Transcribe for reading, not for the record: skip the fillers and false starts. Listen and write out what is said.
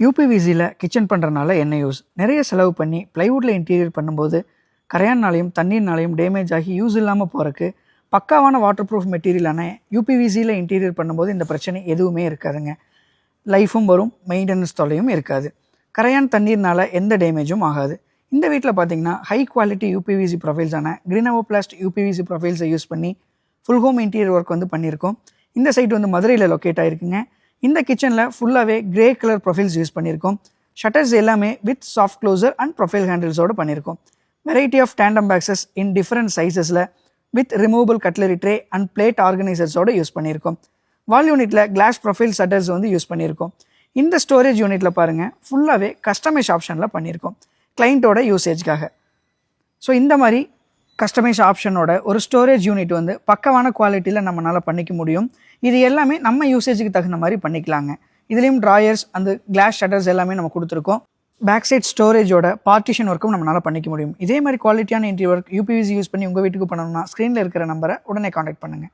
யூபிவிசியில் kitchen பண்ணுறனால என்ன use? நிறைய செலவு பண்ணி ப்ளைவுட்டில் இன்டீரியர் பண்ணும்போது கரையான்னாலையும் தண்ணீர்னாலையும் டேமேஜ் ஆகி யூஸ் இல்லாமல் போகிறக்கு பக்காவான வாட்டர் ப்ரூஃப் மெட்டீரியலான யூபிவிசியில் இன்டீரியர் பண்ணும்போது இந்த பிரச்சனை எதுவுமே இருக்காதுங்க. லைஃபும் வரும், மெயின்டெனன்ஸ் தொல்லையும் இருக்காது. கரையான் தண்ணீர்னால் எந்த டேமேஜும் ஆகாது. இந்த வீட்டில் பார்த்தீங்கன்னா ஹை குவாலிட்டி யூபிவிசி ப்ரொஃபைல்ஸான கிரீனோபிளாஸ்ட் யூபிவிசி ப்ரொஃபைல்ஸை யூஸ் பண்ணி ஃபுல் ஹோம் இன்டீரியர் ஒர்க் பண்ணியிருக்கோம். இந்த சைட் மதுரையில் லொக்கேட் ஆகிருக்குங்க. இந்த கிச்சனில் ஃபுல்லாகவே கிரே கலர் ப்ரொஃபைல்ஸ் யூஸ் பண்ணியிருக்கோம். ஷட்டர்ஸ் எல்லாமே with soft closer and profile ஹேண்டில்ஸோடு பண்ணியிருக்கோம். Variety of tandem boxes in different சைஸஸில் with removable cutlery tray and plate ஆர்கனைசர்ஸோடு யூஸ் பண்ணியிருக்கோம். வால் யூனிட்டில் கிளாஸ் ப்ரொஃபைல் ஷட்டர்ஸ் யூஸ் பண்ணியிருக்கோம். இந்த ஸ்டோரேஜ் யூனிட்டில் பாருங்கள், ஃபுல்லாகவே கஸ்டமைஸ் ஆப்ஷனில் பண்ணியிருக்கோம் கிளைண்ட்டோட யூசேஜ்க்காக. ஸோ இந்த மாதிரி கஸ்டமைஸ் ஆப்ஷனோட ஒரு ஸ்டோரேஜ் யூனிட் பக்கவான குவாலிட்டியில் நம்மளால் பண்ணிக்க முடியும். இது எல்லாமே நம்ம யூசேஜுக்கு தகுந்த மாதிரி பண்ணிக்கலாங்க. இதுலேயும் ட்ராயர்ஸ் அந்த கிளாஸ் ஷட்டர்ஸ் எல்லாமே நம்ம கொடுத்துருக்கோம். பேக் சைட் ஸ்டோரேஜோட பார்ட்டிஷன் ஒர்க்கும் நம்மளால் பண்ணிக்க முடியும். இதே மாதிரி குவாலிட்டியான இன்டீரியர் ஒர்க் யூபிவிசி யூஸ் பண்ணி உங்கள் வீட்டுக்கு பண்ணணும்னா ஸ்க்ரீனில் இருக்கிற நம்பரை உடனே காண்டாக்ட் பண்ணுங்கள்.